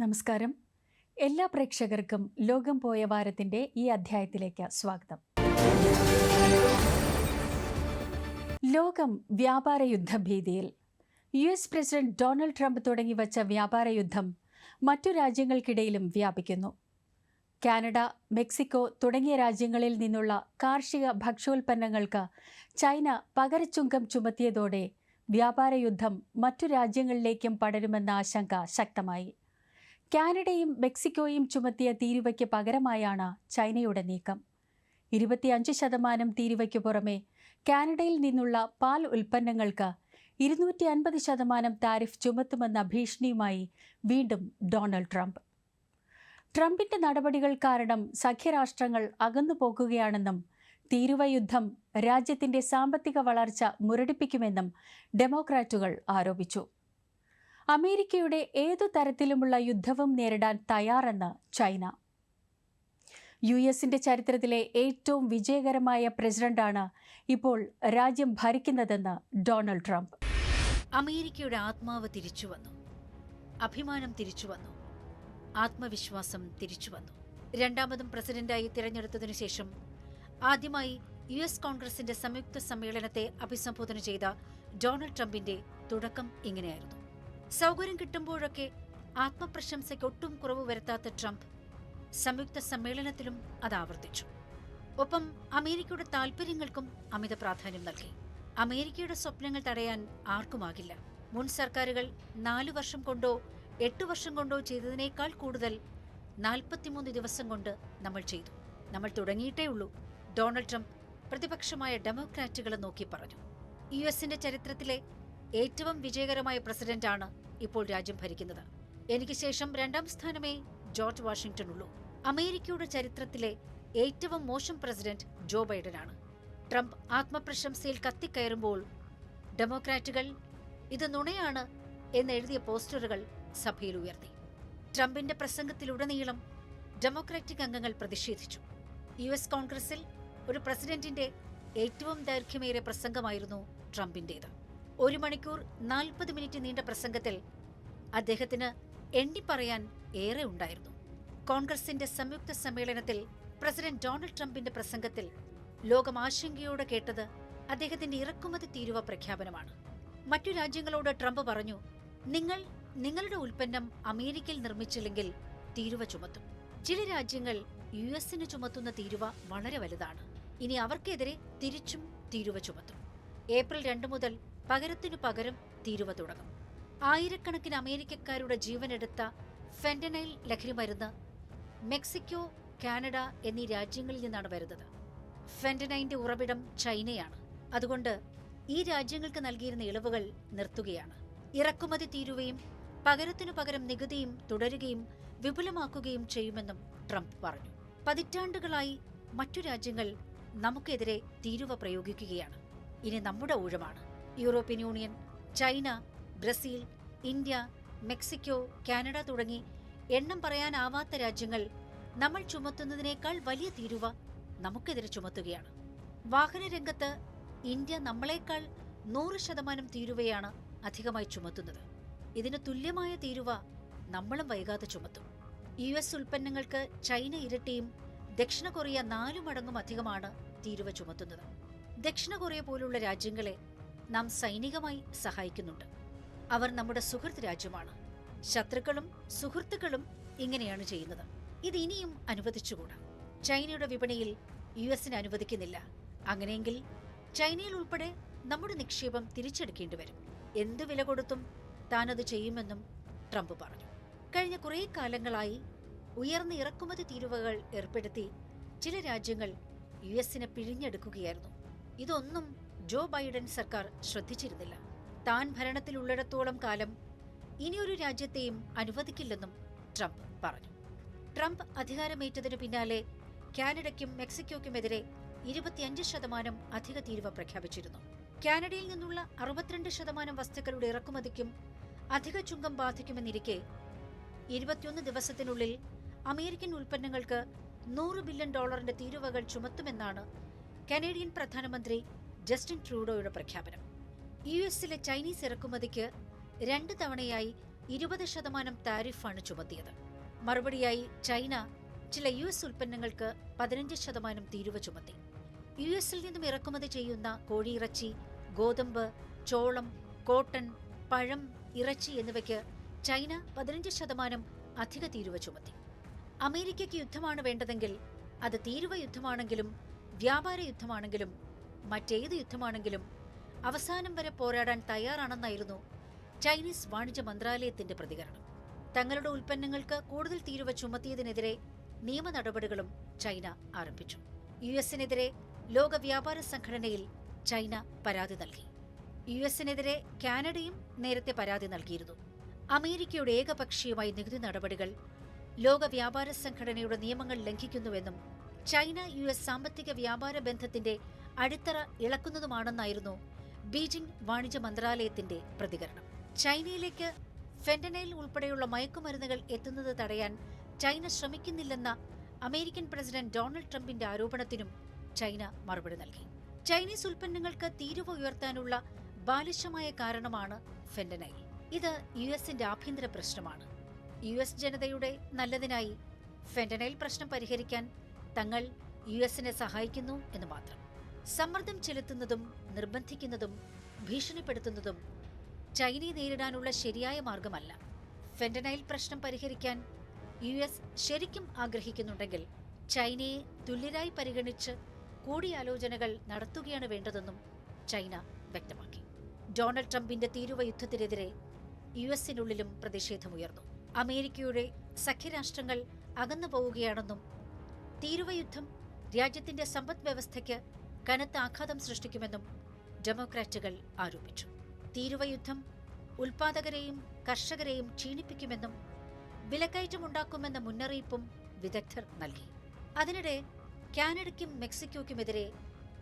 നമസ്കാരം. എല്ലാ പ്രേക്ഷകർക്കും ലോകം പോയ വാരത്തിന്റെ ഈ അധ്യായത്തിലേക്ക് സ്വാഗതം. ലോകം വ്യാപാര യുദ്ധഭീതിയിൽ. US പ്രസിഡന്റ് ഡൊണാൾഡ് ട്രംപ് തുടങ്ങിവച്ച വ്യാപാര യുദ്ധം മറ്റു രാജ്യങ്ങൾക്കിടയിലും വ്യാപിക്കുന്നു. കാനഡ, മെക്സിക്കോ തുടങ്ങിയ രാജ്യങ്ങളിൽ നിന്നുള്ള കാർഷിക ഭക്ഷ്യോൽപ്പന്നങ്ങൾക്ക് ചൈന പകരച്ചുങ്കം ചുമത്തിയതോടെ വ്യാപാര യുദ്ധം മറ്റു രാജ്യങ്ങളിലേക്കും പടരുമെന്ന ആശങ്ക ശക്തമായി. കാനഡയും മെക്സിക്കോയും ചുമത്തിയ തീരുവയ്ക്ക് പകരമായാണ് ചൈനയുടെ നീക്കം. 25% തീരുവയ്ക്കു പുറമെ കാനഡയിൽ നിന്നുള്ള പാൽ ഉൽപ്പന്നങ്ങൾക്ക് 250% താരിഫ് ചുമത്തുമെന്ന ഭീഷണിയുമായി വീണ്ടും ഡൊണാൾഡ് ട്രംപ്. ട്രംപിന്റെ നടപടികൾ കാരണം സഖ്യരാഷ്ട്രങ്ങൾ അകന്നുപോകുകയാണെന്നും തീരുവ യുദ്ധം രാജ്യത്തിന്റെ സാമ്പത്തിക വളർച്ച മുരടിപ്പിക്കുമെന്നും ഡെമോക്രാറ്റുകൾ ആരോപിച്ചു. അമേരിക്കയുടെ ഏതു തരത്തിലുമുള്ള യുദ്ധവും നേരിടാൻ തയ്യാറെന്ന് ചൈന. US ചരിത്രത്തിലെ ഏറ്റവും വിജയകരമായ പ്രസിഡന്റാണ് ഇപ്പോൾ രാജ്യം ഭരിക്കുന്നതെന്ന് ഡൊണാൾഡ് ട്രംപ്. അമേരിക്കയുടെ ആത്മാവ് തിരിച്ചുവന്നു, അഭിമാനം തിരിച്ചുവന്നു, ആത്മവിശ്വാസം തിരിച്ചുവന്നു. രണ്ടാമതും പ്രസിഡന്റായി തിരഞ്ഞെടുത്തതിനു ശേഷം ആദ്യമായി US കോൺഗ്രസിന്റെ സംയുക്ത സമ്മേളനത്തെ അഭിസംബോധന ചെയ്ത ഡൊണാൾഡ് ട്രംപിന്റെ തുടക്കം ഇങ്ങനെയായിരുന്നു. സൗകര്യം കിട്ടുമ്പോഴൊക്കെ ആത്മപ്രശംസയ്ക്ക് ഒട്ടും കുറവ് വരുത്താത്ത ട്രംപ് സംയുക്ത സമ്മേളനത്തിലും അത് ആവർത്തിച്ചു. ഒപ്പം അമേരിക്കയുടെ താൽപര്യങ്ങൾക്കും അമിത പ്രാധാന്യം നൽകി. അമേരിക്കയുടെ സ്വപ്നങ്ങൾ തടയാൻ ആർക്കുമാകില്ല. മുൻ സർക്കാരുകൾ 4 വർഷം കൊണ്ടോ 8 വർഷം കൊണ്ടോ ചെയ്തതിനേക്കാൾ കൂടുതൽ 43 ദിവസം കൊണ്ട് നമ്മൾ ചെയ്തു. നമ്മൾ തുടങ്ങിയിട്ടേ ഉള്ളൂ, ഡൊണാൾഡ് ട്രംപ് പ്രതിപക്ഷമായ ഡെമോക്രാറ്റുകളെ നോക്കി പറഞ്ഞു. US ചരിത്രത്തിലെ ഏറ്റവും വിജയകരമായ പ്രസിഡന്റാണ് ഇപ്പോൾ രാജ്യം ഭരിക്കുന്നത്. എനിക്ക് ശേഷം 2ാം സ്ഥാനമേ ജോർജ് വാഷിംഗ്ടൺ ഉള്ളൂ. അമേരിക്കയുടെ ചരിത്രത്തിലെ ഏറ്റവും മോശം പ്രസിഡന്റ് ജോ ബൈഡനാണ്. ട്രംപ് ആത്മപ്രശംസയിൽ കത്തിക്കയറുമ്പോൾ ഡെമോക്രാറ്റുകൾ ഇത് നുണയാണ് എന്നെഴുതിയ പോസ്റ്ററുകൾ സഭയിൽ ഉയർത്തി. ട്രംപിന്റെ പ്രസംഗത്തിലുടനീളം ഡെമോക്രാറ്റിക് അംഗങ്ങൾ പ്രതിഷേധിച്ചു. US കോൺഗ്രസിൽ ഒരു പ്രസിഡന്റിന്റെ ഏറ്റവും ദൈർഘ്യമേറിയ പ്രസംഗമായിരുന്നു ട്രംപിന്റേത്. 1 മണിക്കൂർ 40 മിനിറ്റ് നീണ്ട പ്രസംഗത്തിൽ അദ്ദേഹത്തിന് എണ്ണിപ്പറയാൻ ഏറെ ഉണ്ടായിരുന്നു. കോൺഗ്രസിന്റെ സംയുക്ത സമ്മേളനത്തിൽ പ്രസിഡന്റ് ഡൊണാൾഡ് ട്രംപിന്റെ പ്രസംഗത്തിൽ ലോകം ആശങ്കയോടെ കേട്ടത് അദ്ദേഹത്തിന്റെ ഇറക്കുമതി തീരുവ പ്രഖ്യാപനമാണ്. മറ്റു രാജ്യങ്ങളോട് ട്രംപ് പറഞ്ഞു, നിങ്ങളുടെ ഉൽപ്പന്നം അമേരിക്കയിൽ നിർമ്മിച്ചില്ലെങ്കിൽ തീരുവ ചുമത്തും. ചില രാജ്യങ്ങൾ US ചുമത്തുന്ന തീരുവ വളരെ വലുതാണ്. ഇനി അവർക്കെതിരെ തിരിച്ചും തീരുവ ചുമത്തും. ഏപ്രിൽ 2 മുതൽ പകരത്തിനു പകരം തീരുവ തുടങ്ങും. ആയിരക്കണക്കിന് അമേരിക്കക്കാരുടെ ജീവനെടുത്ത ഫെന്റനൈൽ ലഹരിമരുന്ന് മെക്സിക്കോ, കാനഡ എന്നീ രാജ്യങ്ങളിൽ നിന്നാണ് വരുന്നത്. ഫെന്റനൈലിന്റെ ഉറവിടം ചൈനയാണ്. അതുകൊണ്ട് ഈ രാജ്യങ്ങൾക്ക് നൽകിയിരുന്ന ഇളവുകൾ നിർത്തുകയാണ്. ഇറക്കുമതി തീരുവയും പകരത്തിനു പകരം നികുതിയും തുടരുകയും വിപുലമാക്കുകയും ചെയ്യുമെന്നും ട്രംപ് പറഞ്ഞു. പതിറ്റാണ്ടുകളായി മറ്റു രാജ്യങ്ങൾ നമുക്കെതിരെ തീരുവ പ്രയോഗിക്കുകയാണ്. ഇനി നമ്മുടെ ഊഴമാണ്. European union, China, Brazil, India, Mexico, Canada തുടങ്ങി എണ്ണം പറയാനാവാത്ത രാജ്യങ്ങൾ നമ്മൾ ചുമത്തുന്നതിനേക്കാൾ വലിയ തീരുവ നമുക്കെതിരെ ചുമത്തുകയാണ്. വാഹനരംഗത്ത് ഇന്ത്യ നമ്മളെക്കാൾ 100% തീരുവയാണ് അധികമായി ചുമത്തുന്നത്. ഇതിന് തുല്യമായ തീരുവ നമ്മളും വൈകാതെ ചുമത്തും. US ഉൽപ്പന്നങ്ങൾക്ക് ചൈന ഇരട്ടിയും ദക്ഷിണ കൊറിയ 4 മടങ്ങും അധികമാണ് തീരുവ ചുമത്തുന്നത്. ദക്ഷിണ കൊറിയ പോലുള്ള രാജ്യങ്ങളെ നാം സൈനികമായി സഹായിക്കുന്നുണ്ട്. അവർ നമ്മുടെ സുഹൃത്ത് രാജ്യമാണ്. ശത്രുക്കളും സുഹൃത്തുക്കളും ഇങ്ങനെയാണ് ചെയ്യുന്നത്. ഇത് ഇനിയും അനുവദിച്ചുകൂടാ. ചൈനയുടെ വിപണിയിൽ US അനുവദിക്കുന്നില്ല. അങ്ങനെയെങ്കിൽ ചൈനയിൽ ഉൾപ്പെടെ നമ്മുടെ നിക്ഷേപം തിരിച്ചെടുക്കേണ്ടി വരും. എന്തു വില കൊടുത്തും താനത് ചെയ്യുമെന്നും ട്രംപ് പറഞ്ഞു. കഴിഞ്ഞ കുറേ കാലങ്ങളായി ഉയർന്ന ഇറക്കുമതി തീരുവകൾ ഏർപ്പെടുത്തി ചില രാജ്യങ്ങൾ US പിഴിഞ്ഞെടുക്കുകയായിരുന്നു. ഇതൊന്നും ജോ ബൈഡൻ സർക്കാർ ശ്രദ്ധിച്ചിരുന്നില്ല. താൻ ഭരണത്തിലുള്ളിടത്തോളം കാലം ഇനിയൊരു രാജ്യത്തെയും അനുവദിക്കില്ലെന്നും ട്രംപ് പറഞ്ഞു. ട്രംപ് അധികാരമേറ്റതിനു പിന്നാലെ കാനഡയ്ക്കും മെക്സിക്കോയ്ക്കുമെതിരെ 25% അധിക തീരുവ പ്രഖ്യാപിച്ചിരുന്നു. കാനഡയിൽ നിന്നുള്ള 62% വസ്തുക്കളുടെ ഇറക്കുമതിക്കും അധിക ചുങ്കം ബാധിക്കുമെന്നിരിക്കെ 21 ദിവസത്തിനുള്ളിൽ അമേരിക്കൻ ഉൽപ്പന്നങ്ങൾക്ക് $100 ബില്യൺ തീരുവകൾ ചുമത്തുമെന്നാണ് കനേഡിയൻ പ്രധാനമന്ത്രി ജസ്റ്റിൻ ട്രൂഡോയുടെ പ്രഖ്യാപനം. US ചൈനീസ് ഇറക്കുമതിക്ക് 2 തവണയായി 20% താരിഫാണ് ചുമത്തിയത്. മറുപടിയായി ചൈന ചില US ഉൽപ്പന്നങ്ങൾക്ക് 15% തീരുവ ചുമത്തി. US-ൽ നിന്നും ഇറക്കുമതി ചെയ്യുന്ന കോഴിയിറച്ചി, ഗോതമ്പ്, ചോളം, കോട്ടൺ, പഴം, ഇറച്ചി എന്നിവയ്ക്ക് ചൈന 15% അധിക തീരുവ ചുമത്തി. അമേരിക്കയ്ക്ക് യുദ്ധമാണ് വേണ്ടതെങ്കിൽ അത് തീരുവ യുദ്ധമാണെങ്കിലും വ്യാപാര യുദ്ധമാണെങ്കിലും മറ്റേത് യുദ്ധമാണെങ്കിലും അവസാനം വരെ പോരാടാൻ തയ്യാറാണെന്നായിരുന്നു ചൈനീസ് വാണിജ്യ മന്ത്രാലയത്തിന്റെ പ്രതികരണം. തങ്ങളുടെ ഉൽപ്പന്നങ്ങൾക്ക് കൂടുതൽ തീരുവ ചുമത്തിയതിനെതിരെ നിയമ നടപടികളും ചൈന ആരംഭിച്ചു. US-നെതിരെ ലോക വ്യാപാര സംഘടനയിൽ ചൈന പരാതി നൽകി. US-നെതിരെ കാനഡയും നേരത്തെ പരാതി നൽകിയിരുന്നു. അമേരിക്കയുടെ ഏകപക്ഷീയമായ നികുതി നടപടികൾ ലോക വ്യാപാര സംഘടനയുടെ നിയമങ്ങൾ ലംഘിക്കുന്നുവെന്നും ചൈന US സാമ്പത്തിക വ്യാപാര ബന്ധത്തിന്റെ അടിത്തറ ഇളക്കുന്നതുമാണെന്നായിരുന്നു ബീജിംഗ് വാണിജ്യ മന്ത്രാലയത്തിന്റെ പ്രതികരണം. ചൈനയിലേക്ക് ഫെന്റനൈൽ ഉൾപ്പെടെയുള്ള മയക്കുമരുന്നുകൾ എത്തുന്നത് തടയാൻ ചൈന ശ്രമിക്കുന്നില്ലെന്ന അമേരിക്കൻ പ്രസിഡന്റ് ഡൊണാൾഡ് ട്രംപിന്റെ ആരോപണത്തിനും ചൈന മറുപടി നൽകി. ചൈനീസ് ഉൽപ്പന്നങ്ങൾക്ക് തീരുവ ഉയർത്താനുള്ള ബാലിശമായ കാരണമാണ് ഫെന്റനൈൽ. ഇത് US-ന്റെ ആഭ്യന്തര പ്രശ്നമാണ്. US ജനതയുടെ നല്ലതിനായി ഫെന്റനൈൽ പ്രശ്നം പരിഹരിക്കാൻ തങ്ങൾ US-നെ സഹായിക്കുന്നു എന്ന് മാത്രം. സമ്മർദ്ദം ചെലുത്തുന്നതും നിർബന്ധിക്കുന്നതും ഭീഷണിപ്പെടുത്തുന്നതും ചൈനയെ നേരിടാനുള്ള ശരിയായ മാർഗമല്ല. ഫെന്റനൈൽ പ്രശ്നം പരിഹരിക്കാൻ US ശരിക്കും ആഗ്രഹിക്കുന്നുണ്ടെങ്കിൽ ചൈനയെ തുല്യരായി പരിഗണിച്ച് കൂടിയാലോചനകൾ നടത്തുകയാണ് വേണ്ടതെന്നും ചൈന വ്യക്തമാക്കി. ഡൊണാൾഡ് ട്രംപിന്റെ തീരുവ യുദ്ധത്തിനെതിരെ US-നുള്ളിലും പ്രതിഷേധമുയർന്നു. അമേരിക്കയുടെ സഖ്യരാഷ്ട്രങ്ങൾ അകന്നു പോവുകയാണെന്നും തീരുവ യുദ്ധം രാജ്യത്തിന്റെ സമ്പദ് വ്യവസ്ഥയ്ക്ക് കനത്ത ആഘാതം സൃഷ്ടിക്കുമെന്നും ഡെമോക്രാറ്റുകൾ ആരോപിച്ചു. തീരുവ യുദ്ധം ഉൽപാദകരെയും കർഷകരെയും ക്ഷീണിപ്പിക്കുമെന്നും വിലക്കയറ്റമുണ്ടാക്കുമെന്ന മുന്നറിയിപ്പും വിദഗ്ധർ നൽകി. അതിനിടെ കാനഡയ്ക്കും മെക്സിക്കോയ്ക്കുമെതിരെ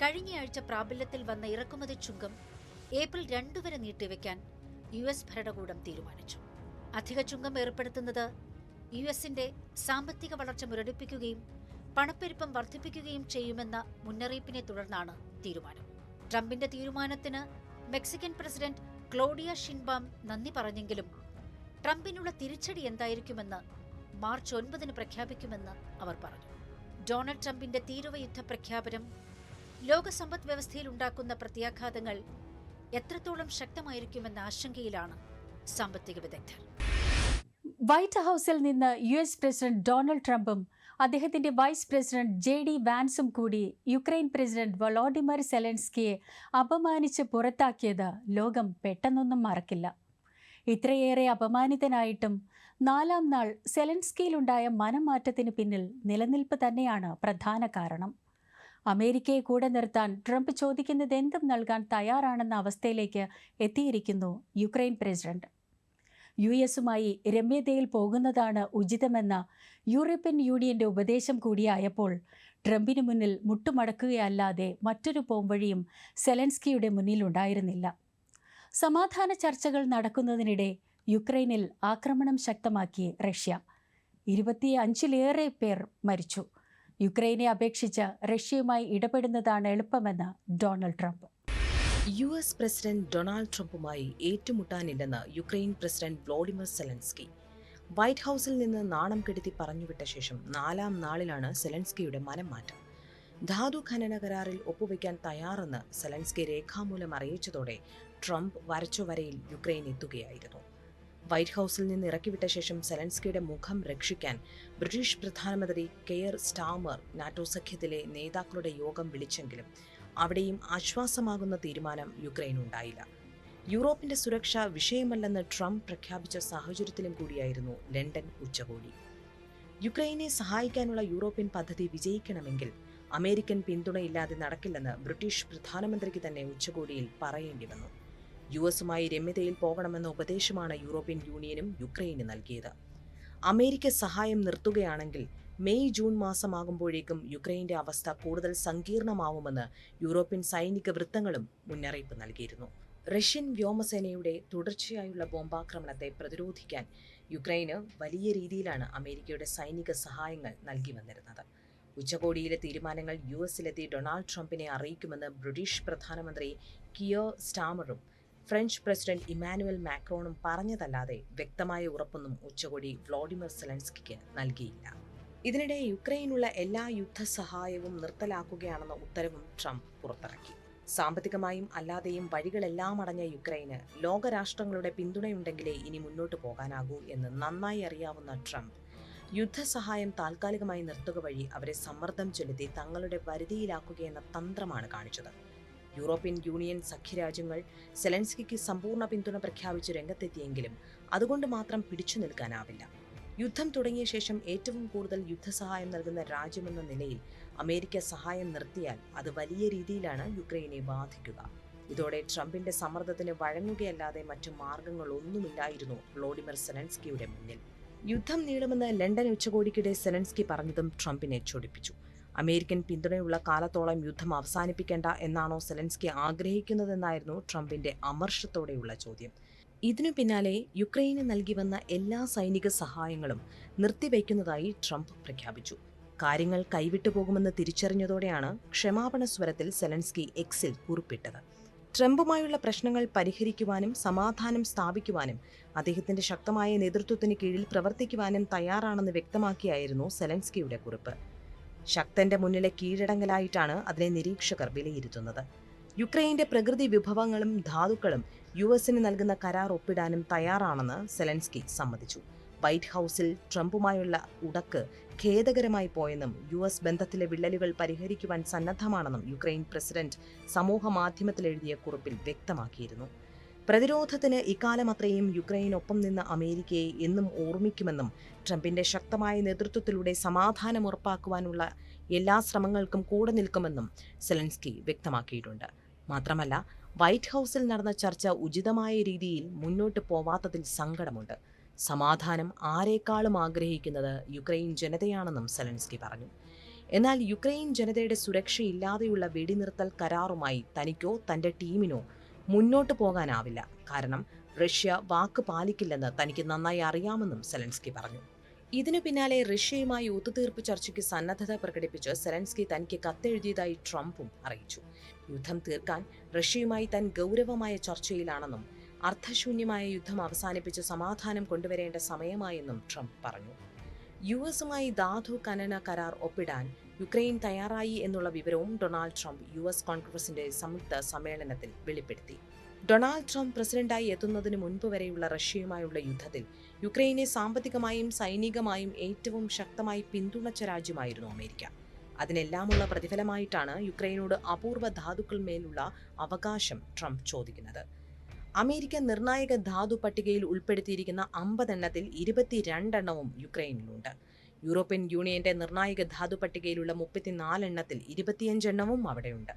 കഴിഞ്ഞയാഴ്ച പ്രാബല്യത്തിൽ വന്ന ഇറക്കുമതി ചുങ്കം ഏപ്രിൽ 2 വരെ നീട്ടിവെക്കാൻ US ഭരണകൂടം തീരുമാനിച്ചു. അധിക ചുങ്കം ഏർപ്പെടുത്തുന്നത് US-ന്റെ സാമ്പത്തിക വളർച്ച മുരടിപ്പിക്കുകയും പണപ്പെരുപ്പം വർദ്ധിപ്പിക്കുകയും ചെയ്യുമെന്ന മുന്നറിയിപ്പിനെ തുടർന്നാണ് തീരുമാനം. ട്രംപിന്റെ തീരുമാനത്തിന് മെക്സിക്കൻ പ്രസിഡന്റ് ക്ലോഡിയ ഷിൻബാം നന്ദി പറഞ്ഞെങ്കിലും ട്രംപിനുള്ള തിരിച്ചടി എന്തായിരിക്കുമെന്ന് മാർച്ച് 9 പ്രഖ്യാപിക്കുമെന്ന് അവർ പറഞ്ഞു. ഡൊണാൾഡ് ട്രംപിന്റെ തീരുവ യുദ്ധ പ്രഖ്യാപനം ലോക സമ്പദ് വ്യവസ്ഥയിൽ ഉണ്ടാക്കുന്ന പ്രത്യാഘാതങ്ങൾ എത്രത്തോളം ശക്തമായിരിക്കുമെന്ന ആശങ്കയിലാണ് സാമ്പത്തിക വിദഗ്ധർ. വൈറ്റ് ഹൗസിൽ നിന്ന് US പ്രസിഡന്റ് ഡൊണാൾഡ് ട്രംപും അദ്ദേഹത്തിന്റെ വൈസ് പ്രസിഡന്റ് JD വാൻസും കൂടി യുക്രൈൻ പ്രസിഡന്റ് വൊളോഡിമർ സെലൻസ്കിയെ അപമാനിച്ച് പുറത്താക്കിയത് ലോകം പെട്ടെന്നൊന്നും മറക്കില്ല. ഇത്രയേറെ അപമാനിതനായിട്ടും 4ാം നാൾ സെലൻസ്കിയിലുണ്ടായ മനംമാറ്റത്തിന് പിന്നിൽ നിലനിൽപ്പ് തന്നെയാണ് പ്രധാന കാരണം. അമേരിക്കയെ കൂടെ നിർത്താൻ ട്രംപ് ചോദിക്കുന്നതെന്തും നൽകാൻ തയ്യാറാണെന്ന അവസ്ഥയിലേക്ക് എത്തിയിരിക്കുന്നു യുക്രൈൻ പ്രസിഡന്റ്. US-മായി രമ്യതയിൽ പോകുന്നതാണ് ഉചിതമെന്ന യൂറോപ്യൻ യൂണിയന്റെ ഉപദേശം കൂടിയായപ്പോൾ ട്രംപിന് മുന്നിൽ മുട്ടുമടക്കുകയല്ലാതെ മറ്റൊരു പോംവഴിയും സെലൻസ്കിയുടെ മുന്നിലുണ്ടായിരുന്നില്ല. സമാധാന ചർച്ചകൾ നടക്കുന്നതിനിടെ യുക്രൈനിൽ ആക്രമണം ശക്തമാക്കി റഷ്യ. 25-ലേറെ പേർ മരിച്ചു. യുക്രൈനെ അപേക്ഷിച്ച് റഷ്യയുമായി ഇടപെടുന്നതാണ് എളുപ്പമെന്ന് Donald Trump. US president Donald ട്രംപുമായി ഏറ്റുമുട്ടാനില്ലെന്ന് Ukraine president Volodymyr Zelensky. White ഹൗസിൽ നിന്ന് നാണം കെടുത്തി പറഞ്ഞുവിട്ട ശേഷം 4ാം നാളിലാണ് സെലൻസ്കിയുടെ മനംമാറ്റം. ധാതു ഖനന കരാറിൽ ഒപ്പുവെക്കാൻ തയ്യാറെന്ന് സെലൻസ്കി രേഖാമൂലം അറിയിച്ചതോടെ ട്രംപ് വരച്ചുവരയിൽ യുക്രൈൻ എത്തുകയായിരുന്നു. വൈറ്റ് ഹൗസിൽ നിന്ന് ഇറക്കിവിട്ട ശേഷം സെലൻസ്കിയുടെ മുഖം രക്ഷിക്കാൻ ബ്രിട്ടീഷ് പ്രധാനമന്ത്രി കെയർ സ്റ്റാമർ നാറ്റോ സഖ്യത്തിലെ നേതാക്കളുടെ യോഗം വിളിച്ചെങ്കിലും അവിടെയും ആശ്വാസമാകുന്ന തീരുമാനം യുക്രൈനുണ്ടായില്ല. യൂറോപ്പിന്റെ സുരക്ഷ വിഷയമല്ലെന്ന് ട്രംപ് പ്രഖ്യാപിച്ച സാഹചര്യത്തിലും കൂടിയായിരുന്നു ലണ്ടൻ ഉച്ചകോടി. യുക്രൈനെ സഹായിക്കാനുള്ള യൂറോപ്യൻ പദ്ധതി വിജയിക്കണമെങ്കിൽ അമേരിക്കൻ പിന്തുണയില്ലാതെ നടക്കില്ലെന്ന് ബ്രിട്ടീഷ് പ്രധാനമന്ത്രിക്ക് തന്നെ ഉച്ചകോടിയിൽ പറയേണ്ടി വന്നു. US-മായി രമ്യതയിൽ പോകണമെന്ന ഉപദേശമാണ് യൂറോപ്യൻ യൂണിയനും യുക്രൈന് നൽകിയത്. അമേരിക്ക സഹായം നിർത്തുകയാണെങ്കിൽ മെയ്-ജൂൺ മാസമാകുമ്പോഴേക്കും യുക്രൈന്റെ അവസ്ഥ കൂടുതൽ സങ്കീർണമാവുമെന്ന് യൂറോപ്യൻ സൈനിക വൃത്തങ്ങളും മുന്നറിയിപ്പ് നൽകിയിരുന്നു. റഷ്യൻ വ്യോമസേനയുടെ തുടർച്ചയായുള്ള ബോംബാക്രമണത്തെ പ്രതിരോധിക്കാൻ യുക്രൈന് വലിയ രീതിയിലാണ് അമേരിക്കയുടെ സൈനിക സഹായങ്ങൾ നൽകി വന്നിരുന്നത്. ഉച്ചകോടിയിലെ തീരുമാനങ്ങൾ US-ലെത്തി ഡൊണാൾഡ് ട്രംപിനെ അറിയിക്കുമെന്ന് ബ്രിട്ടീഷ് പ്രധാനമന്ത്രി കിയർ സ്റ്റാമറും ഫ്രഞ്ച് പ്രസിഡന്റ് ഇമാനുവൽ മാക്രോണും പറഞ്ഞതല്ലാതെ വ്യക്തമായ ഉറപ്പൊന്നും ഉച്ചകോടി വ്ളോഡിമിർ സെലൻസ്കിക്ക് നൽകിയില്ല. ഇതിനിടെ യുക്രൈനുള്ള എല്ലാ യുദ്ധസഹായവും നിർത്തലാക്കുകയാണെന്ന ഉത്തരവും ട്രംപ് പുറത്തിറക്കി. സാമ്പത്തികമായും അല്ലാതെയും വഴികളെല്ലാം അടഞ്ഞ യുക്രൈന് ലോകരാഷ്ട്രങ്ങളുടെ പിന്തുണയുണ്ടെങ്കിലേ ഇനി മുന്നോട്ട് പോകാനാകൂ എന്ന് നന്നായി അറിയാവുന്ന ട്രംപ് യുദ്ധസഹായം താൽക്കാലികമായി നിർത്തുക വഴി അവരെ സമ്മർദ്ദം ചെലുത്തി തങ്ങളുടെ വരുതിയിലാക്കുകയെന്ന തന്ത്രമാണ് കാണിച്ചത്. യൂറോപ്യൻ യൂണിയൻ സഖ്യരാജ്യങ്ങൾ സെലൻസ്കിക്ക് സമ്പൂർണ്ണ പിന്തുണ പ്രഖ്യാപിച്ച് രംഗത്തെത്തിയെങ്കിലും അതുകൊണ്ട് മാത്രം പിടിച്ചു നിൽക്കാനാവില്ല. യുദ്ധം തുടങ്ങിയ ശേഷം ഏറ്റവും കൂടുതൽ യുദ്ധസഹായം നൽകുന്ന രാജ്യമെന്ന നിലയിൽ അമേരിക്ക സഹായം നിർത്തിയാൽ അത് വലിയ രീതിയിലാണ് യുക്രൈനെ ബാധിക്കുക. ഇതോടെ ട്രംപിന്റെ സമ്മർദ്ദത്തിന് വഴങ്ങുകയല്ലാതെ മറ്റു മാർഗങ്ങളൊന്നുമില്ലായിരുന്നു വ്ളോഡിമിർ സെലൻസ്കിയുടെ മുന്നിൽ. യുദ്ധം നീളുമെന്ന് ലണ്ടൻ ഉച്ചകോടിക്കിടെ സെലൻസ്കി പറഞ്ഞതും ട്രംപിനെ ചൊടിപ്പിച്ചു. അമേരിക്കൻ പിന്തുണയുള്ള കാലത്തോളം യുദ്ധം അവസാനിപ്പിക്കേണ്ട എന്നാണോ സെലൻസ്കി ആഗ്രഹിക്കുന്നതെന്നായിരുന്നു ട്രംപിന്റെ അമർഷത്തോടെയുള്ള ചോദ്യം. ഇതിനു പിന്നാലെ യുക്രൈന് നൽകി വന്ന എല്ലാ സൈനിക സഹായങ്ങളും നിർത്തിവെക്കുന്നതായി ട്രംപ് പ്രഖ്യാപിച്ചു. കാര്യങ്ങൾ കൈവിട്ടു പോകുമെന്ന് തിരിച്ചറിഞ്ഞതോടെയാണ് ക്ഷമാപണ സ്വരത്തിൽ സെലൻസ്കി എക്സിൽ കുറിപ്പിട്ടത്. ട്രംപുമായുള്ള പ്രശ്നങ്ങൾ പരിഹരിക്കുവാനും സമാധാനം സ്ഥാപിക്കുവാനും അദ്ദേഹത്തിന്റെ ശക്തമായ നേതൃത്വത്തിന് കീഴിൽ പ്രവർത്തിക്കുവാനും തയ്യാറാണെന്ന് വ്യക്തമാക്കിയായിരുന്നു സെലൻസ്കിയുടെ കുറിപ്പ്. ശക്തന്റെ മുന്നിലെ കീഴടങ്ങലായിട്ടാണ് അതിനെ നിരീക്ഷകർ വിലയിരുത്തുന്നത്. യുക്രൈന്റെ പ്രകൃതി വിഭവങ്ങളും ധാതുക്കളും യുഎസിന് നൽകുന്ന കരാർ ഒപ്പിടാനും തയ്യാറാണെന്ന് സെലൻസ്കി സമ്മതിച്ചു. വൈറ്റ് ഹൌസിൽ ട്രംപുമായുള്ള ഉടക്ക് ഖേദകരമായി പോയെന്നും യുഎസ് ബന്ധത്തിലെ വിള്ളലുകൾ പരിഹരിക്കുവാൻ സന്നദ്ധമാണെന്നും യുക്രൈൻ പ്രസിഡന്റ് സമൂഹ മാധ്യമത്തിൽ എഴുതിയ കുറിപ്പിൽ വ്യക്തമാക്കിയിരുന്നു. പ്രതിരോധത്തിന് ഇക്കാലം അത്രയും യുക്രൈനൊപ്പം നിന്ന അമേരിക്കയെ എന്നും ഓർമ്മിക്കുമെന്നും ട്രംപിന്റെ ശക്തമായ നേതൃത്വത്തിലൂടെ സമാധാനം ഉറപ്പാക്കുവാനുള്ള എല്ലാ ശ്രമങ്ങൾക്കും കൂടെ നിൽക്കുമെന്നും സെലൻസ്കി വ്യക്തമാക്കിയിട്ടുണ്ട്. മാത്രമല്ല, വൈറ്റ് ഹൌസിൽ നടന്ന ചർച്ച ഉചിതമായ രീതിയിൽ മുന്നോട്ട് പോവാത്തതിൽ സങ്കടമുണ്ട്. സമാധാനം ആരെക്കാളും ആഗ്രഹിക്കുന്നത് യുക്രൈൻ ജനതയാണെന്നും സെലൻസ്കി പറഞ്ഞു. എന്നാൽ യുക്രൈൻ ജനതയുടെ സുരക്ഷയില്ലാതെയുള്ള വെടിനിർത്തൽ കരാറുമായി തനിക്കോ തന്റെ ടീമിനോ മുന്നോട്ട് പോകാനാവില്ല. കാരണം റഷ്യ വാക്ക് പാലിക്കില്ലെന്ന് തനിക്ക് നന്നായി അറിയാമെന്നും സെലൻസ്കി പറഞ്ഞു. ഇതിനു പിന്നാലെ റഷ്യയുമായി ഒത്തുതീർപ്പ് ചർച്ചയ്ക്ക് സന്നദ്ധത പ്രകടിപ്പിച്ച് സെലൻസ്കി തനിക്ക് കത്തെഴുതിയതായി ട്രംപും അറിയിച്ചു. യുദ്ധം തീർക്കാൻ റഷ്യയുമായി താൻ ഗൗരവമായ ചർച്ചയിലാണെന്നും അർത്ഥശൂന്യമായ യുദ്ധം അവസാനിപ്പിച്ച് സമാധാനം കൊണ്ടുവരേണ്ട സമയമായെന്നും ട്രംപ് പറഞ്ഞു. യുഎസുമായി ധാതു ഖനന കരാർ ഒപ്പിടാൻ യുക്രൈൻ തയ്യാറായി എന്നുള്ള വിവരവും ഡൊണാൾഡ് ട്രംപ് യുഎസ് കോൺഗ്രസിന്റെ സംയുക്ത സമ്മേളനത്തിൽ വെളിപ്പെടുത്തി. ഡൊണാൾഡ് ട്രംപ് പ്രസിഡന്റായി എത്തുന്നതിന് മുൻപ് വരെയുള്ള റഷ്യയുമായുള്ള യുദ്ധത്തിൽ യുക്രൈനെ സാമ്പത്തികമായും സൈനികമായും ഏറ്റവും ശക്തമായി പിന്തുണച്ച രാജ്യമായിരുന്നു അമേരിക്ക. അതിനെല്ലാമുള്ള പ്രതിഫലമായിട്ടാണ് യുക്രൈനോട് അപൂർവ ധാതുക്കൾ മേലുള്ള അവകാശം ട്രംപ് ചോദിക്കുന്നത്. അമേരിക്ക നിർണായക ധാതു പട്ടികയിൽ ഉൾപ്പെടുത്തിയിരിക്കുന്ന 50 എണ്ണത്തിൽ 22 എണ്ണവും യുക്രൈനിലുണ്ട്. യൂറോപ്യൻ യൂണിയന്റെ നിർണായക ധാതു പട്ടികയിലുള്ള 34 എണ്ണത്തിൽ 25 എണ്ണവും അവിടെയുണ്ട്.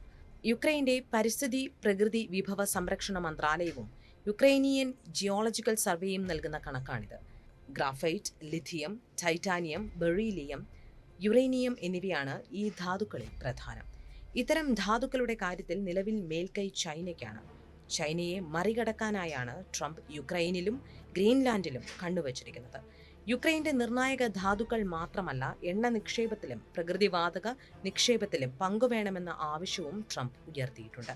യുക്രൈന്റെ പരിസ്ഥിതി പ്രകൃതി വിഭവ സംരക്ഷണ മന്ത്രാലയവും യുക്രൈനിയൻ ജിയോളജിക്കൽ സർവേയും നൽകുന്ന കണക്കാണിത്. Graphite, lithium, titanium, beryllium, uranium എന്നിവയാണ് ഈ ധാതുക്കളിൽ പ്രധാനം. ഇത്തരം ധാതുക്കളുടെ കാര്യത്തിൽ നിലവിൽ മേൽക്കൈ ചൈനയ്ക്കാണ്. ചൈനയെ മറികടക്കാനായാണ് ട്രംപ് യുക്രൈനിലും ഗ്രീൻലാൻഡിലും കണ്ണുവച്ചിരിക്കുന്നത്. യുക്രൈന്റെ നിർണായക ധാതുക്കൾ മാത്രമല്ല, എണ്ണ നിക്ഷേപത്തിലും പ്രകൃതിവാതക നിക്ഷേപത്തിലും പങ്കുവേണമെന്ന ആവശ്യവും ട്രംപ് ഉയർത്തിയിട്ടുണ്ട്.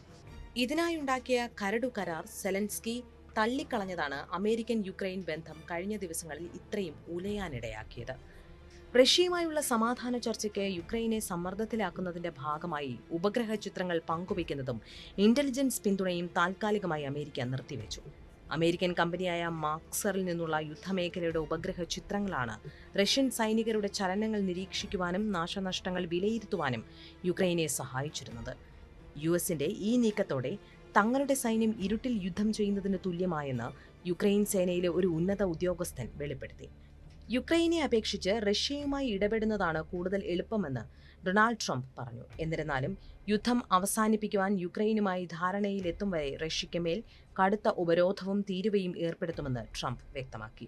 ഇതിനായുണ്ടാക്കിയ കരടു കരാർ സെലൻസ്കി തള്ളിക്കളഞ്ഞതാണ് അമേരിക്കൻ യുക്രൈൻ ബന്ധം കഴിഞ്ഞ ദിവസങ്ങളിൽ ഇത്രയും ഉലയാനിടയാക്കിയത്. റഷ്യയുമായുള്ള സമാധാന ചർച്ചയ്ക്ക് യുക്രൈനെ സമ്മർദ്ദത്തിലാക്കുന്നതിന്റെ ഭാഗമായി ഉപഗ്രഹ ചിത്രങ്ങൾ പങ്കുവയ്ക്കുന്നതും ഇന്റലിജൻസ് പിന്തുണയും താൽക്കാലികമായി അമേരിക്ക നിർത്തിവെച്ചു. അമേരിക്കൻ കമ്പനിയായ മാക്സറിൽ നിന്നുള്ള യുദ്ധമേഖലയുടെ ഉപഗ്രഹ ചിത്രങ്ങളാണ് റഷ്യൻ സൈനികരുടെ ചലനങ്ങൾ നിരീക്ഷിക്കുവാനും നാശനഷ്ടങ്ങൾ വിലയിരുത്തുവാനും യുക്രൈനെ സഹായിച്ചിരുന്നത്. യുഎസിന്റെ ഈ നീക്കത്തോടെ തങ്ങളുടെ സൈന്യം ഇരുട്ടിൽ യുദ്ധം ചെയ്യുന്നതിന് തുല്യമായെന്ന് യുക്രൈൻ സേനയിലെ ഒരു ഉന്നത ഉദ്യോഗസ്ഥൻ വെളിപ്പെടുത്തി. യുക്രൈനെ അപേക്ഷിച്ച് റഷ്യയുമായി ഇടപെടുന്നതാണ് കൂടുതൽ എളുപ്പമെന്ന് ഡൊണാൾഡ് ട്രംപ് പറഞ്ഞു. എന്നിരുന്നാലും യുദ്ധം അവസാനിപ്പിക്കുവാൻ യുക്രൈനുമായി ധാരണയിലെത്തും വരെ റഷ്യയ്ക്ക് മേൽ കടുത്ത ഉപരോധവും തീരുവയും ഏർപ്പെടുത്തുമെന്ന് ട്രംപ് വ്യക്തമാക്കി.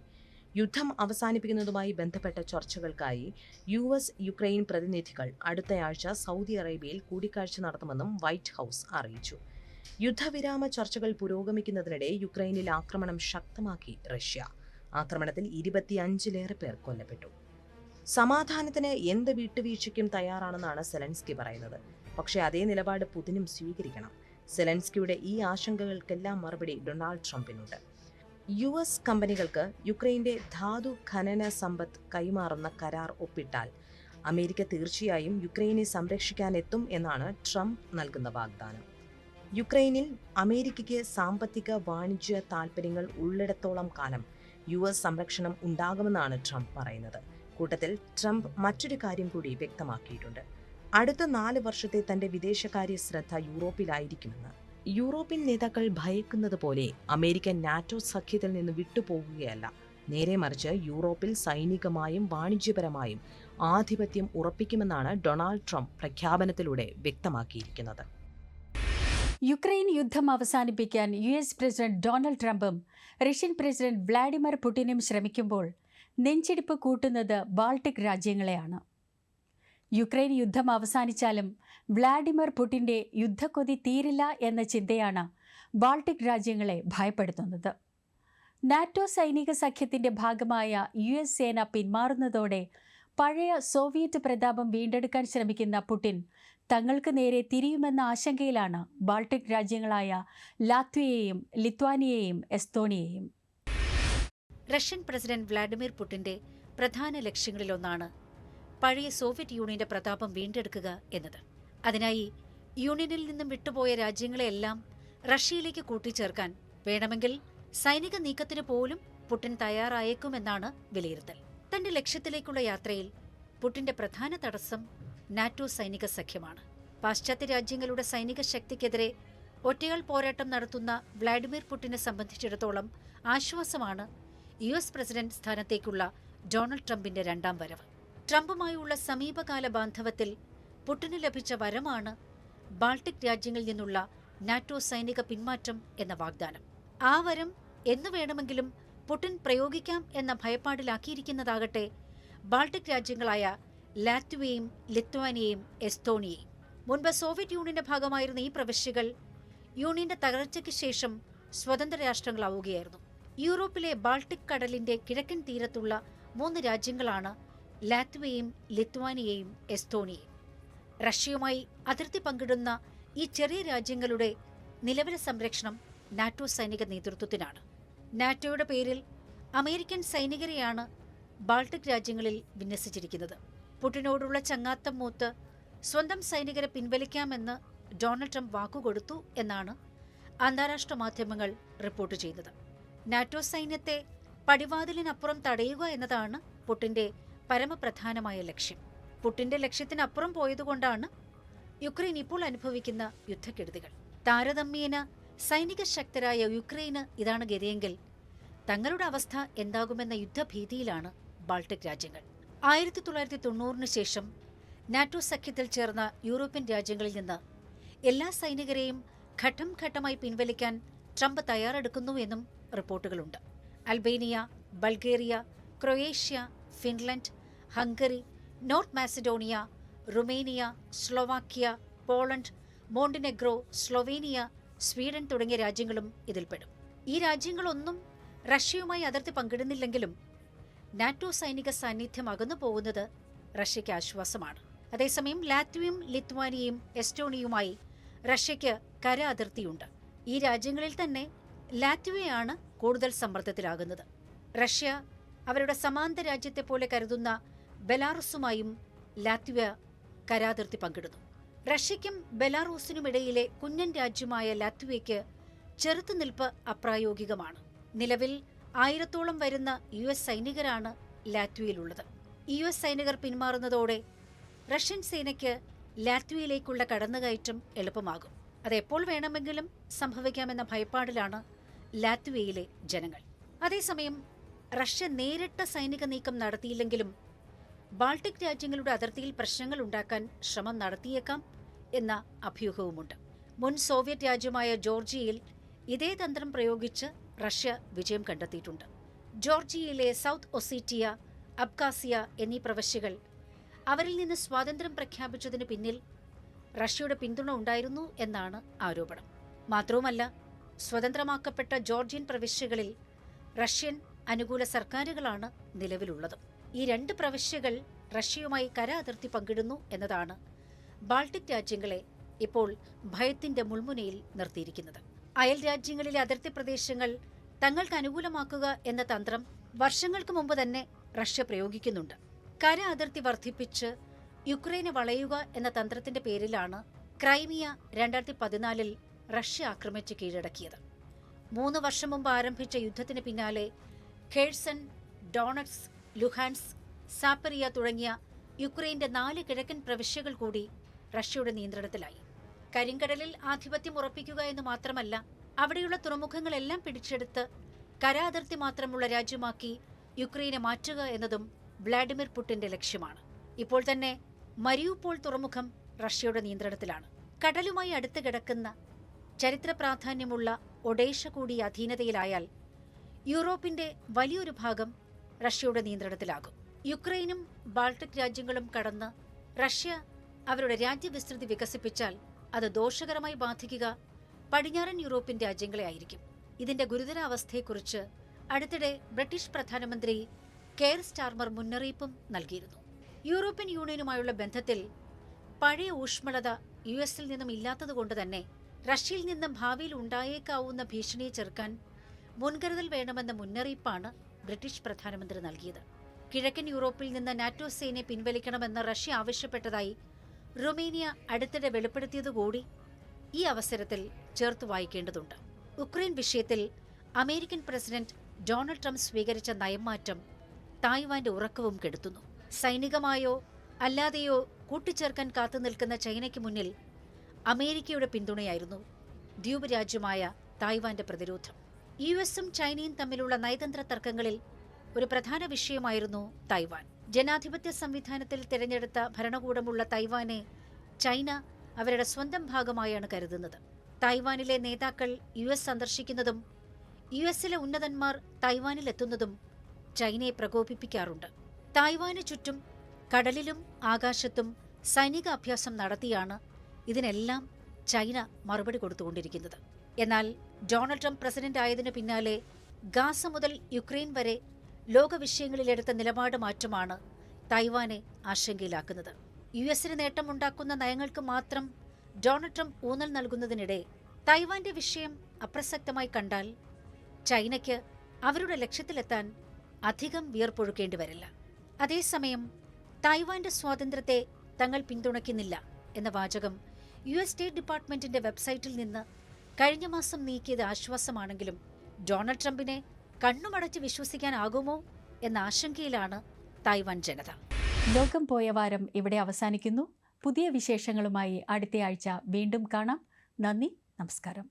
യുദ്ധം അവസാനിപ്പിക്കുന്നതുമായി ബന്ധപ്പെട്ട ചർച്ചകൾക്കായി യുഎസ് യുക്രൈൻ പ്രതിനിധികൾ അടുത്തയാഴ്ച സൗദി അറേബ്യയിൽ കൂടിക്കാഴ്ച നടത്തുമെന്നും വൈറ്റ് ഹൌസ് അറിയിച്ചു. യുദ്ധവിരാമ ചർച്ചകൾ പുരോഗമിക്കുന്നതിനിടെ യുക്രൈനിൽ ആക്രമണം ശക്തമാക്കി റഷ്യ. ആക്രമണത്തിൽ 25-ലേറെ പേർ കൊല്ലപ്പെട്ടു. സമാധാനത്തിന് എന്ത് വിട്ടുവീഴ്ചയ്ക്കും തയ്യാറാണെന്നാണ് സെലൻസ്കി പറയുന്നത്. പക്ഷേ അതേ നിലപാട് പുതിനും സ്വീകരിക്കണം. സെലൻസ്കിയുടെ ഈ ആശങ്കകൾക്കെല്ലാം മറുപടി ഡൊണാൾഡ് ട്രംപിനുണ്ട്. US കമ്പനികൾക്ക് യുക്രൈന്റെ ധാതു ഖനന സമ്പത്ത് കൈമാറുന്ന കരാർ ഒപ്പിട്ടാൽ അമേരിക്ക തീർച്ചയായും യുക്രൈനെ സംരക്ഷിക്കാനെത്തും എന്നാണ് ട്രംപ് നൽകുന്ന വാഗ്ദാനം. യുക്രൈനിൽ അമേരിക്കയ്ക്ക് സാമ്പത്തിക വാണിജ്യ താൽപ്പര്യങ്ങൾ ഉള്ളിടത്തോളം കാലം US സംരക്ഷണം ഉണ്ടാകുമെന്നാണ് ട്രംപ് പറയുന്നത്. കൂട്ടത്തിൽ ട്രംപ് മറ്റൊരു കാര്യം കൂടി വ്യക്തമാക്കിയിട്ടുണ്ട്. അടുത്ത 4 വർഷത്തെ തന്റെ വിദേശകാര്യ ശ്രദ്ധ യൂറോപ്പിലായിരിക്കുമെന്ന്. യൂറോപ്യൻ നേതാക്കൾ ഭയക്കുന്നത് പോലെ അമേരിക്ക നാറ്റോ സഖ്യത്തിൽ നിന്ന് വിട്ടുപോകുകയല്ല, നേരെ മറിച്ച് യൂറോപ്പിൽ സൈനികമായും വാണിജ്യപരമായും ആധിപത്യം ഉറപ്പിക്കുമെന്നാണ് ഡൊണാൾഡ് ട്രംപ് പ്രഖ്യാപനത്തിലൂടെ വ്യക്തമാക്കിയിരിക്കുന്നത്. യുക്രൈൻ യുദ്ധം അവസാനിപ്പിക്കാൻ US പ്രസിഡന്റ് ഡൊണാൾഡ് ട്രംപും റഷ്യൻ പ്രസിഡന്റ് വ്ളാഡിമിർ പുടിനും ശ്രമിക്കുമ്പോൾ നെഞ്ചിടിപ്പ് കൂട്ടുന്നത് ബാൾട്ടിക് രാജ്യങ്ങളെയാണ്. യുക്രൈൻ യുദ്ധം അവസാനിച്ചാലും വ്ളാഡിമിർ പുടിൻ്റെ യുദ്ധക്കൊതി തീരില്ല എന്ന ചിന്തയാണ് ബാൾട്ടിക് രാജ്യങ്ങളെ ഭയപ്പെടുത്തുന്നത്. നാറ്റോ സൈനിക സഖ്യത്തിൻ്റെ ഭാഗമായ US സേന പിന്മാറുന്നതോടെ പഴയ സോവിയറ്റ് പ്രതാപം വീണ്ടെടുക്കാൻ ശ്രമിക്കുന്ന പുടിൻ തങ്ങൾക്ക് നേരെ തിരിയുമെന്ന ആശങ്കയിലാണ് ബാൾട്ടിക് രാജ്യങ്ങളായ ലാത്വിയയെയും ലിത്വാനിയയെയും എസ്തോണിയയും. റഷ്യൻ പ്രസിഡന്റ് വ്ളാഡിമിർ പുടിന്റെ പ്രധാന ലക്ഷ്യങ്ങളിലൊന്നാണ് പഴയ സോവിയറ്റ് യൂണിയന്റെ പ്രതാപം വീണ്ടെടുക്കുക എന്നത്. അതിനായി യൂണിയനിൽ നിന്നും വിട്ടുപോയ രാജ്യങ്ങളെയെല്ലാം റഷ്യയിലേക്ക് കൂട്ടിച്ചേർക്കാൻ വേണമെങ്കിൽ സൈനിക നീക്കത്തിന് പോലും പുടിൻ തയ്യാറായേക്കുമെന്നാണ് വിലയിരുത്തൽ. തന്റെ ലക്ഷ്യത്തിലേക്കുള്ള യാത്രയിൽ പുടിന്റെ പ്രധാന തടസ്സം നാറ്റോ സൈനിക സഖ്യമാണ്. പാശ്ചാത്യ രാജ്യങ്ങളുടെ സൈനിക ശക്തിക്കെതിരെ ഒറ്റയാൾ പോരാട്ടം നടത്തുന്ന വ്ളാഡിമിർ പുടിനെ സംബന്ധിച്ചിടത്തോളം ആശ്വാസമാണ് US പ്രസിഡന്റ് സ്ഥാനത്തേക്കുള്ള ഡൊണാൾഡ് ട്രംപിന്റെ 2ാം വരവ്. ട്രംപുമായുള്ള സമീപകാല ബാന്ധവത്തിൽ പുടിന് ലഭിച്ച വരമാണ് ബാൾട്ടിക് രാജ്യങ്ങളിൽ നിന്നുള്ള നാറ്റോ സൈനിക പിന്മാറ്റം എന്ന വാഗ്ദാനം. ആ വരം എന്നു വേണമെങ്കിലും പുടിൻ പ്രയോഗിക്കാം എന്ന ഭയപ്പാടിലാക്കിയിരിക്കുന്നതാകട്ടെ ബാൾട്ടിക് രാജ്യങ്ങളായ ലാത്വിയയും ലിത്വാനിയയും എസ്തോണിയയും. മുൻപ് സോവിയറ്റ് യൂണിയന്റെ ഭാഗമായിരുന്ന ഈ പ്രവിശ്യകൾ യൂണിയന്റെ തകർച്ചയ്ക്ക് ശേഷം സ്വതന്ത്ര രാഷ്ട്രങ്ങളാവുകയായിരുന്നു. യൂറോപ്പിലെ ബാൾട്ടിക് കടലിന്റെ കിഴക്കൻ തീരത്തുള്ള 3 രാജ്യങ്ങളാണ് ലാത്വിയയും ലിത്വാനിയയും എസ്തോണിയയും. റഷ്യയുമായി അതിർത്തി പങ്കിടുന്ന ഈ ചെറിയ രാജ്യങ്ങളുടെ നിലവിലെ സംരക്ഷണം നാറ്റോ സൈനിക നേതൃത്വത്തിനാണ്. നാറ്റോയുടെ പേരിൽ അമേരിക്കൻ സൈനികരെയാണ് ബാൾട്ടിക് രാജ്യങ്ങളിൽ വിന്യസിച്ചിരിക്കുന്നത്. പുടിനോടുള്ള ചങ്ങാത്തം മൂത്ത് സ്വന്തം സൈനികരെ പിൻവലിക്കാമെന്ന് ഡൊണാൾഡ് ട്രംപ് വാക്കുകൊടുത്തു എന്നാണ് അന്താരാഷ്ട്ര മാധ്യമങ്ങൾ റിപ്പോർട്ട് ചെയ്യുന്നത്. നാറ്റോ സൈന്യത്തെ പടിവാതിലിനപ്പുറം തടയുക എന്നതാണ് പുടിന്റെ പരമപ്രധാനമായ ലക്ഷ്യം. പുടിന്റെ ലക്ഷ്യത്തിനപ്പുറം പോയതുകൊണ്ടാണ് യുക്രൈൻ ഇപ്പോൾ അനുഭവിക്കുന്ന യുദ്ധക്കെടുതികൾ. താരതമ്യേന സൈനിക ശക്തരായ യുക്രൈന് ഇതാണ് ഗതിയെങ്കിൽ തങ്ങളുടെ അവസ്ഥ എന്താകുമെന്ന യുദ്ധഭീതിയിലാണ് ബാൾട്ടിക് രാജ്യങ്ങൾ. 1990 ശേഷം നാറ്റോ സഖ്യത്തിൽ ചേർന്ന യൂറോപ്യൻ രാജ്യങ്ങളിൽ നിന്ന് എല്ലാ സൈനികരെയും ഘട്ടം ഘട്ടമായി പിൻവലിക്കാൻ ട്രംപ് തയ്യാറെടുക്കുന്നുവെന്നും റിപ്പോർട്ടുകളുണ്ട്. Albania, Bulgaria, Croatia, Finland, Hungary, north Macedonia, Romania, Slovakia, Poland, Montenegro, Slovenia, Sweden തുടങ്ങിയ രാജ്യങ്ങളും ഇതിൽപ്പെടും. ഈ രാജ്യങ്ങളൊന്നും റഷ്യയുമായി അതിർത്തി പങ്കിടുന്നില്ലെങ്കിലും നാറ്റോ സൈനിക സാന്നിധ്യം അകന്നു പോകുന്നത് റഷ്യയ്ക്ക് ആശ്വാസമാണ്. അതേസമയം ലാത്വിയയും ലിത്വാനിയയും എസ്റ്റോണിയുമായി റഷ്യയ്ക്ക് കര അതിർത്തിയുണ്ട്. ഈ രാജ്യങ്ങളിൽ തന്നെ ലാത്വിയയാണ് കൂടുതൽ സമ്മർദ്ദത്തിലാകുന്നത്. റഷ്യ അവരുടെ സമാന്തര രാജ്യത്തെ പോലെ കരുതുന്ന ബെലാറുസുമായും ലാത്വിയ കരാതിർത്തി പങ്കിടുന്നു. റഷ്യയ്ക്കും ബെലാറൂസിനുമിടയിലെ കുഞ്ഞൻ രാജ്യമായ ലാത്വിയയ്ക്ക് ചെറുത്തുനിൽപ്പ് അപ്രായോഗികമാണ്. നിലവിൽ 1000-ഓളം വരുന്ന US സൈനികരാണ് ലാത്വിയയിലുള്ളത്. US സൈനികർ പിന്മാറുന്നതോടെ റഷ്യൻ സേനയ്ക്ക് ലാത്വിയയിലേക്കുള്ള കടന്നുകയറ്റം എളുപ്പമാകും. അതെപ്പോൾ വേണമെങ്കിലും സംഭവിക്കാമെന്ന ഭയപ്പാടിലാണ് ലാത്വിയയിലെ ജനങ്ങൾ. അതേസമയം റഷ്യ നേരിട്ട സൈനിക നീക്കം നടത്തിയില്ലെങ്കിലും ബാൾട്ടിക് രാജ്യങ്ങളുടെ അതിർത്തിയിൽ പ്രശ്നങ്ങൾ ഉണ്ടാക്കാൻ ശ്രമം നടത്തിയേക്കാം എന്ന അഭ്യൂഹവുമുണ്ട്. മുൻ സോവിയറ്റ് രാജ്യമായ ജോർജിയയിൽ ഇതേ തന്ത്രം പ്രയോഗിച്ച് റഷ്യ വിജയം കണ്ടെത്തിയിട്ടുണ്ട്. ജോർജിയയിലെ സൗത്ത് ഒസീറ്റിയ, അബ്ഖാസിയ എന്നീ പ്രവിശ്യകൾ അവരിൽ നിന്ന് സ്വാതന്ത്ര്യം പ്രഖ്യാപിച്ചതിന് പിന്നിൽ റഷ്യയുടെ പിന്തുണ ഉണ്ടായിരുന്നു എന്നാണ് ആരോപണം. മാത്രവുമല്ല, സ്വതന്ത്രമാക്കപ്പെട്ട ജോർജിയൻ പ്രവിശ്യകളിൽ റഷ്യൻ അനുകൂല സർക്കാരുകളാണ് നിലവിലുള്ളത്. ഈ 2 പ്രവിശ്യകൾ റഷ്യയുമായി കര അതിർത്തി പങ്കിടുന്നു എന്നതാണ് ബാൾട്ടിക് രാജ്യങ്ങളെ ഇപ്പോൾ ഭയത്തിന്റെ മുൾമുനയിൽ നിർത്തിയിരിക്കുന്നത്. അയൽ രാജ്യങ്ങളിലെ അതിർത്തി പ്രദേശങ്ങൾ തങ്ങൾക്ക് അനുകൂലമാക്കുക എന്ന തന്ത്രം വർഷങ്ങൾക്ക് മുമ്പ് തന്നെ റഷ്യ പ്രയോഗിക്കുന്നുണ്ട്. കര അതിർത്തി വർദ്ധിപ്പിച്ച് യുക്രൈനെ വളയുക എന്ന തന്ത്രത്തിന്റെ പേരിലാണ് ക്രൈമിയ 2014 റഷ്യ ആക്രമിച്ച് കീഴടക്കിയത്. 3 വർഷം മുമ്പ് ആരംഭിച്ച യുദ്ധത്തിന് പിന്നാലെ ഖേഴ്സൺ, ഡോണറ്റ്സ്ക്, ലുഹാൻസ്ക്, സാപ്പറിയ തുടങ്ങിയ യുക്രൈന്റെ 4 കിഴക്കൻ പ്രവിശ്യകൾ കൂടി റഷ്യയുടെ നിയന്ത്രണത്തിലായി. കരിങ്കടലിൽ ആധിപത്യം ഉറപ്പിക്കുക എന്ന് മാത്രമല്ല, അവിടെയുള്ള തുറമുഖങ്ങളെല്ലാം പിടിച്ചെടുത്ത് കരാതിർത്തി മാത്രമുള്ള രാജ്യമാക്കി യുക്രൈനെ മാറ്റുക എന്നതും വ്ളാഡിമിർ പുടിന്റെ ലക്ഷ്യമാണ്. ഇപ്പോൾ തന്നെ മരിയുപോൾ തുറമുഖം റഷ്യയുടെ നിയന്ത്രണത്തിലാണ്. കടലുമായി അടുത്ത് കിടക്കുന്ന ചരിത്ര പ്രാധാന്യമുള്ള ഒഡേഷ കൂടി അധീനതയിലായാൽ യൂറോപ്പിന്റെ വലിയൊരു ഭാഗം റഷ്യയുടെ നിയന്ത്രണത്തിലാകും. യുക്രൈനും ബാൾട്ടിക് രാജ്യങ്ങളും കടന്ന് റഷ്യ അവരുടെ രാജ്യവിസ്തൃതി വികസിപ്പിച്ചാൽ അത് ദോഷകരമായി ബാധിക്കുക പടിഞ്ഞാറൻ യൂറോപ്യൻ രാജ്യങ്ങളെ ആയിരിക്കും. ഇതിന്റെ ഗുരുതരാവസ്ഥയെക്കുറിച്ച് അടുത്തിടെ ബ്രിട്ടീഷ് പ്രധാനമന്ത്രി കെയർ സ്റ്റാർമർ മുന്നറിയിപ്പും നൽകിയിരുന്നു. യൂറോപ്യൻ യൂണിയനുമായുള്ള ബന്ധത്തിൽ പഴയ ഊഷ്മളത യുഎസിൽ നിന്നും ഇല്ലാത്തതുകൊണ്ട് തന്നെ റഷ്യയിൽ നിന്നും ഭാവിയിൽ ഉണ്ടായേക്കാവുന്ന ഭീഷണിയെ ചെറുക്കാൻ മുൻകരുതൽ വേണമെന്ന മുന്നറിയിപ്പാണ് ബ്രിട്ടീഷ് പ്രധാനമന്ത്രി നൽകിയത്. കിഴക്കൻ യൂറോപ്പിൽ നിന്ന് നാറ്റോ സേനയെ പിൻവലിക്കണമെന്ന് റഷ്യ ആവശ്യപ്പെട്ടതായി റൊമേനിയ അടുത്തിടെ വെളിപ്പെടുത്തിയതുകൂടി ഈ അവസരത്തിൽ ചേർത്ത് വായിക്കേണ്ടതുണ്ട്. ഉക്രൈൻ വിഷയത്തിൽ അമേരിക്കൻ പ്രസിഡന്റ് ഡൊണാൾഡ് ട്രംപ് സ്വീകരിച്ച നയംമാറ്റം തായ്വാന്റെ ഉറക്കവും കെടുത്തുന്നു. സൈനികമായോ അല്ലാതെയോ കൂട്ടിച്ചേർക്കാൻ കാത്തുനിൽക്കുന്ന ചൈനയ്ക്ക് മുന്നിൽ അമേരിക്കയുടെ പിന്തുണയായിരുന്നു ദ്വീപ് രാജ്യമായ തായ്വാന്റെ പ്രതിരോധം. യുഎസും ചൈനയും തമ്മിലുള്ള നയതന്ത്ര തർക്കങ്ങളിൽ ഒരു പ്രധാന വിഷയമായിരുന്നു തായ്വാൻ. ജനാധിപത്യ സംവിധാനത്തിൽ തിരഞ്ഞെടുത്ത ഭരണകൂടമുള്ള തായ്വാനെ ചൈന അവരുടെ സ്വന്തം ഭാഗമായാണ് കരുതുന്നത്. തായ്വാനിലെ നേതാക്കൾ യുഎസ് സന്ദർശിക്കുന്നതും യുഎസിലെ ഉന്നതന്മാർ തായ്വാനിലെത്തുന്നതും ചൈനയെ പ്രകോപിപ്പിക്കാറുണ്ട്. തായ്വാന് ചുറ്റും കടലിലും ആകാശത്തും സൈനിക അഭ്യാസം നടത്തിയാണ് ഇതിനെല്ലാം ചൈന മറുപടി കൊടുത്തുകൊണ്ടിരിക്കുന്നത്. എന്നാൽ ഡൊണാൾഡ് ട്രംപ് പ്രസിഡന്റ് ആയതിനു പിന്നാലെ ഗാസ മുതൽ യുക്രൈൻ വരെ ലോകവിഷയങ്ങളിലെടുത്ത നിലപാട് മാറ്റമാണ് തായ്വാനെ ആശങ്കയിലാക്കുന്നത്. യുഎസിന് നേട്ടമുണ്ടാക്കുന്ന നയങ്ങൾക്ക് മാത്രം ഡൊണാൾഡ് ട്രംപ് ഊന്നൽ നൽകുന്നതിനിടെ തായ്വാന്റെ വിഷയം അപ്രസക്തമായി കണ്ടാൽ ചൈനയ്ക്ക് അവരുടെ ലക്ഷ്യത്തിലെത്താൻ അധികം വിയർപ്പൊഴുക്കേണ്ടി വരില്ല. അതേസമയം തായ്വാന്റെ സ്വാതന്ത്ര്യത്തെ തങ്ങൾ പിന്തുണയ്ക്കുന്നില്ല എന്ന വാചകം യുഎസ് സ്റ്റേറ്റ് ഡിപ്പാർട്ട്മെന്റിന്റെ വെബ്സൈറ്റിൽ നിന്ന് കഴിഞ്ഞ മാസം നീക്കിയത് ആശ്വാസമാണെങ്കിലും ഡൊണാൾഡ് ട്രംപിനെ കണ്ണുമടച്ച് വിശ്വസിക്കാനാകുമോ എന്ന ആശങ്കയിലാണ് തായ്വാൻ ജനത. ലോകം പോയ വാരം ഇവിടെ അവസാനിക്കുന്നു. പുതിയ വിശേഷങ്ങളുമായി അടുത്തയാഴ്ച വീണ്ടും കാണാം. നന്ദി, നമസ്കാരം.